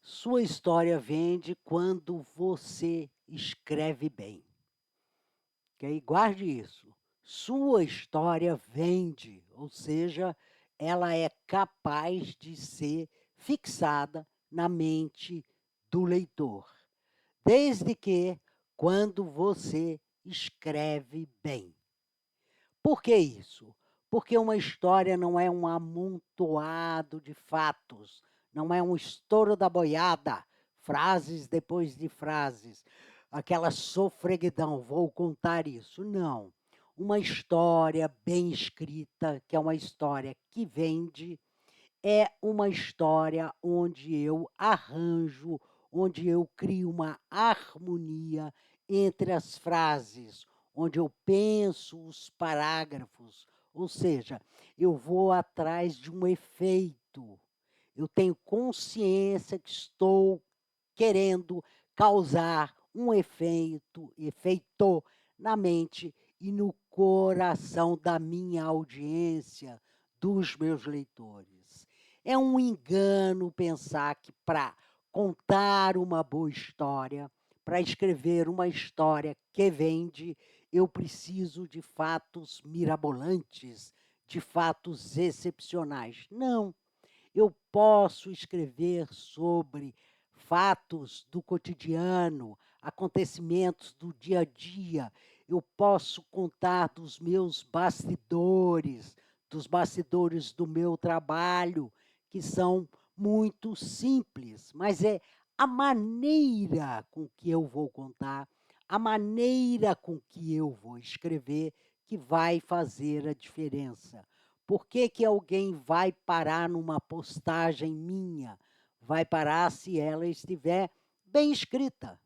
Sua história vende quando você escreve bem, ok? Guarde isso. Sua história vende, ou seja, ela é capaz de ser fixada na mente do leitor, desde que quando você escreve bem. Por que isso? Porque uma história não é um amontoado de fatos, não é um estouro da boiada, frases depois de frases, aquela sofreguidão, vou contar isso. Não. Uma história bem escrita, que é uma história que vende, é uma história onde eu arranjo, onde eu crio uma harmonia entre as frases, onde eu penso os parágrafos, ou seja, eu vou atrás de um efeito. Eu tenho consciência que estou querendo causar um efeito na mente e no coração da minha audiência, dos meus leitores. É um engano pensar que para contar uma boa história, para escrever uma história que vende, eu preciso de fatos mirabolantes, de fatos excepcionais. Não, eu posso escrever sobre fatos do cotidiano, acontecimentos do dia a dia. Eu posso contar dos bastidores do meu trabalho, que são muito simples, mas é a maneira com que eu vou contar, a maneira com que eu vou escrever que vai fazer a diferença. Por que que alguém vai parar numa postagem minha? Vai parar se ela estiver bem escrita,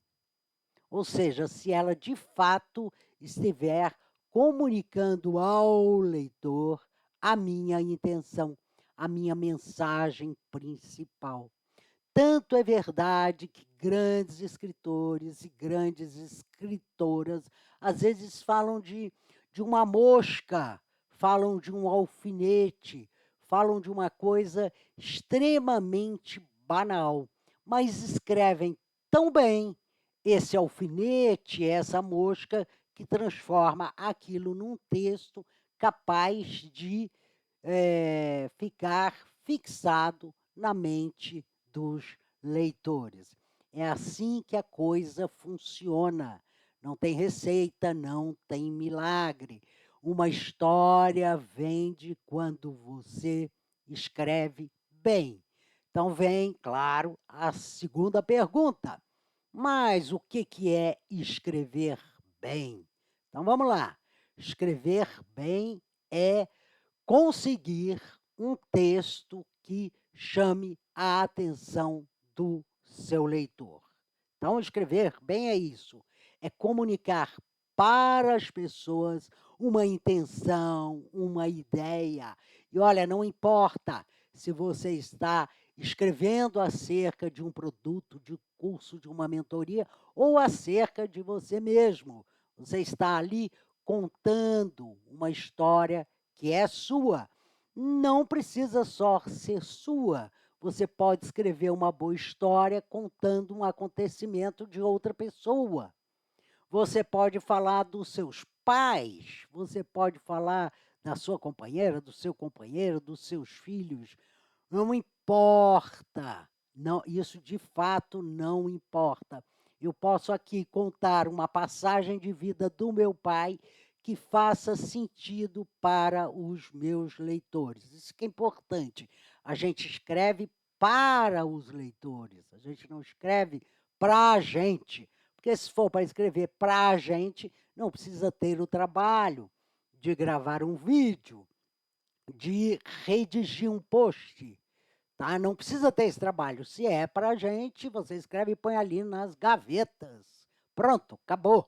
ou seja, se ela de fato estiver comunicando ao leitor a minha intenção, a minha mensagem principal. Tanto é verdade que grandes escritores e grandes escritoras às vezes falam de uma mosca, falam de um alfinete, falam de uma coisa extremamente banal, mas escrevem tão bem esse alfinete, essa mosca, que transforma aquilo num texto capaz de ficar fixado na mente dos leitores. É assim que a coisa funciona. Não tem receita, não tem milagre. Uma história vende quando você escreve bem. Então vem, claro, a segunda pergunta. Mas o que que é escrever bem? Então vamos lá. Escrever bem é conseguir um texto que chame a atenção do seu leitor. Então, escrever bem é isso, é comunicar para as pessoas uma intenção, uma ideia. E olha, não importa se você está escrevendo acerca de um produto, de um curso, de uma mentoria, ou acerca de você mesmo. Você está ali contando uma história que é sua. Não precisa só ser sua. Você pode escrever uma boa história contando um acontecimento de outra pessoa. Você pode falar dos seus pais, você pode falar da sua companheira, do seu companheiro, dos seus filhos. Não importa. Não, isso de fato não importa. Eu posso aqui contar uma passagem de vida do meu pai que faça sentido para os meus leitores. Isso que é importante. A gente escreve para os leitores, a gente não escreve para a gente. Porque se for para escrever para a gente, não precisa ter o trabalho de gravar um vídeo, de redigir um post, tá? Não precisa ter esse trabalho. Se é para a gente, você escreve e põe ali nas gavetas. Pronto, acabou.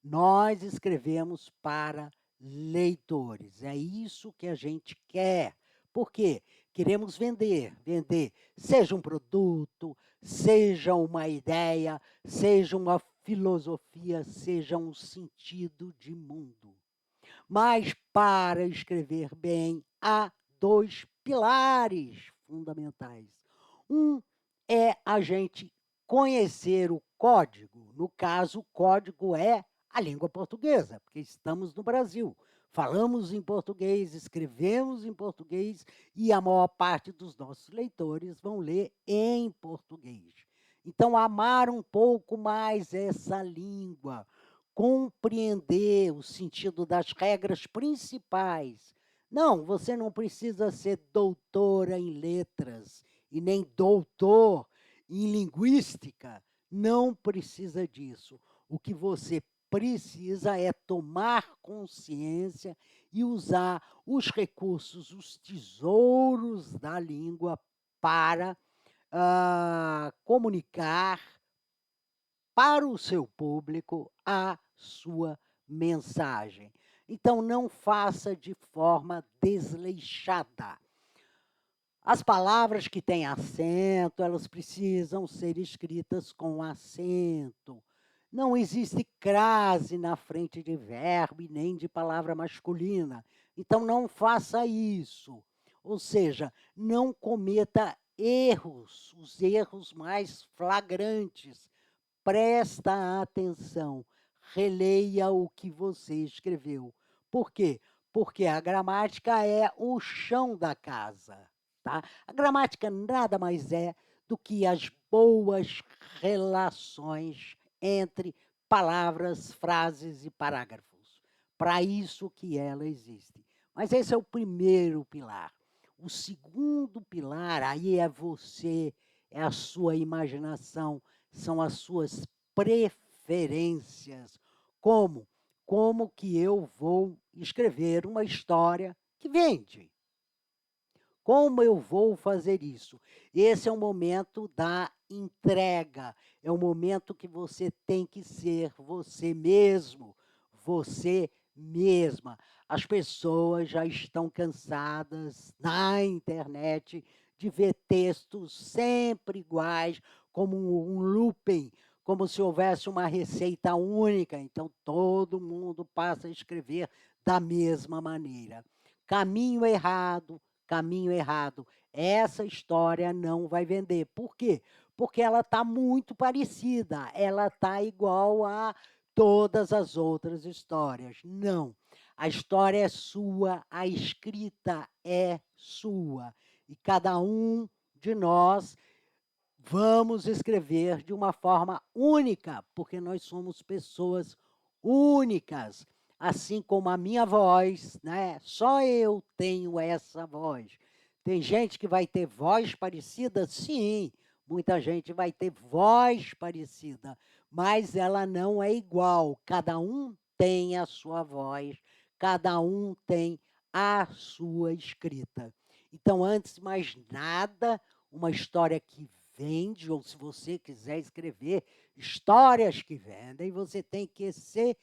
Nós escrevemos para leitores. É isso que a gente quer. Por quê? Queremos vender, vender, seja um produto, seja uma ideia, seja uma filosofia, seja um sentido de mundo. Mas para escrever bem, há dois pilares fundamentais. Um é a gente conhecer o código. No caso, o código é a língua portuguesa, porque estamos no Brasil. Falamos em português, escrevemos em português e a maior parte dos nossos leitores vão ler em português. Então, amar um pouco mais essa língua, compreender o sentido das regras principais. Não, você não precisa ser doutora em letras e nem doutor em linguística, não precisa disso. O que você precisa é tomar consciência e usar os recursos, os tesouros da língua para comunicar para o seu público a sua mensagem. Então, não faça de forma desleixada. As palavras que têm acento, elas precisam ser escritas com acento. Não existe crase na frente de verbo e nem de palavra masculina. Então, não faça isso. Ou seja, não cometa erros, os erros mais flagrantes. Presta atenção, releia o que você escreveu. Por quê? Porque a gramática é o chão da casa. Tá? A gramática nada mais é do que as boas relações entre palavras, frases e parágrafos. Para isso que ela existe. Mas esse é o primeiro pilar. O segundo pilar, aí é você, é a sua imaginação, são as suas preferências. Como? Como que eu vou escrever uma história que vende? Como eu vou fazer isso? Esse é o momento da entrega, é o momento que você tem que ser você mesmo, você mesma. As pessoas já estão cansadas na internet de ver textos sempre iguais, como um looping, como se houvesse uma receita única, então todo mundo passa a escrever da mesma maneira. Caminho errado, caminho errado. Essa história não vai vender. Por quê? Porque ela está muito parecida, ela está igual a todas as outras histórias. Não. A história é sua, a escrita é sua. E cada um de nós vamos escrever de uma forma única, porque nós somos pessoas únicas, assim como a minha voz, né? Só eu tenho essa voz. Tem gente que vai ter voz parecida? Sim, muita gente vai ter voz parecida, mas ela não é igual. Cada um tem a sua voz, cada um tem a sua escrita. Então, antes de mais nada, uma história que vende, ou se você quiser escrever histórias que vendem, você tem que se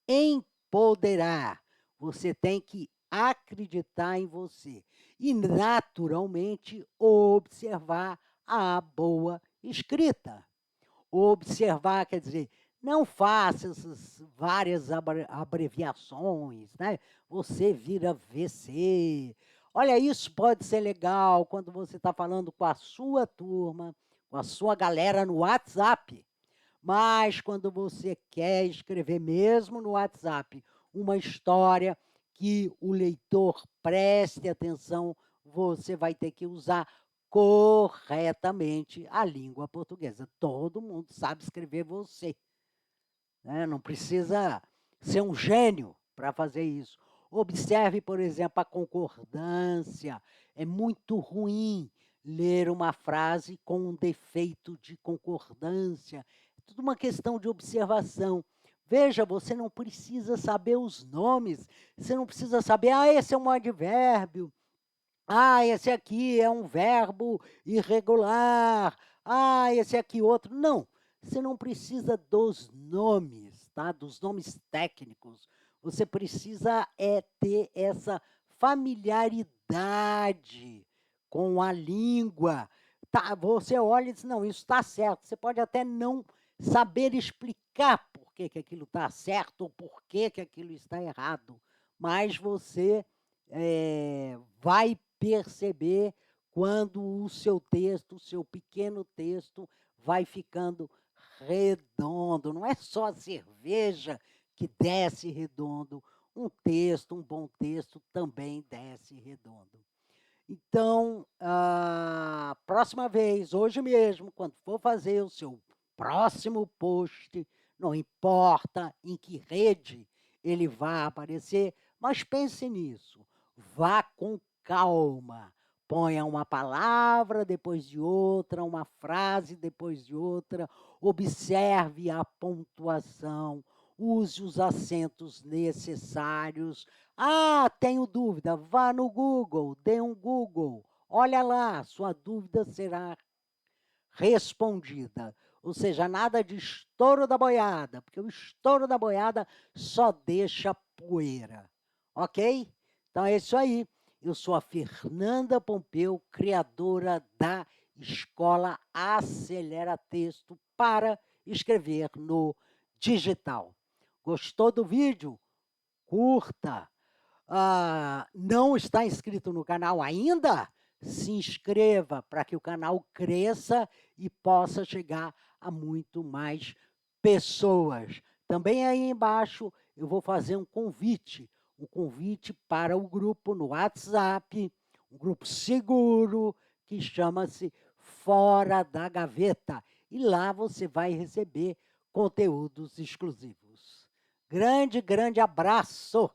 empoderar, você tem que acreditar em você e, naturalmente, observar a boa escrita. Observar, quer dizer, não faça essas várias abreviações, né? Você vira VC. Olha, isso pode ser legal quando você está falando com a sua turma, com a sua galera no WhatsApp. Mas quando você quer escrever mesmo no WhatsApp uma história que o leitor preste atenção, você vai ter que usar corretamente a língua portuguesa. Todo mundo sabe escrever você, né? Não precisa ser um gênio para fazer isso. Observe, por exemplo, a concordância. É muito ruim ler uma frase com um defeito de concordância. É tudo uma questão de observação. Veja, você não precisa saber os nomes, você não precisa saber, esse é um advérbio, esse aqui é um verbo irregular. Esse aqui outro. Não, você não precisa dos nomes, tá? Dos nomes técnicos. Você precisa ter essa familiaridade com a língua. Tá, você olha e diz, não, isso está certo. Você pode até não saber explicar por que aquilo está certo ou por que aquilo está errado, mas você vai perceber quando o seu texto, o seu pequeno texto, vai ficando redondo. Não é só a cerveja que desce redondo, um texto, um bom texto também desce redondo. Então, a próxima vez, hoje mesmo, quando for fazer o seu próximo post, não importa em que rede ele vai aparecer, mas pense nisso. Vá com calma. Ponha uma palavra depois de outra, uma frase depois de outra. Observe a pontuação. Use os acentos necessários. Ah, tenho dúvida. Vá no Google, dê um Google. Olha lá, sua dúvida será respondida. Ou seja, nada de estouro da boiada, porque o estouro da boiada só deixa poeira. Ok? Então é isso aí. Eu sou a Fernanda Pompeu, criadora da Escola Acelera Texto para escrever no digital. Gostou do vídeo? Curta! Não está inscrito no canal ainda? Se inscreva para que o canal cresça e possa chegar a muito mais pessoas. Também aí embaixo eu vou fazer um convite para o grupo no WhatsApp, um grupo seguro que chama-se Fora da Gaveta. E lá você vai receber conteúdos exclusivos. Grande, grande abraço!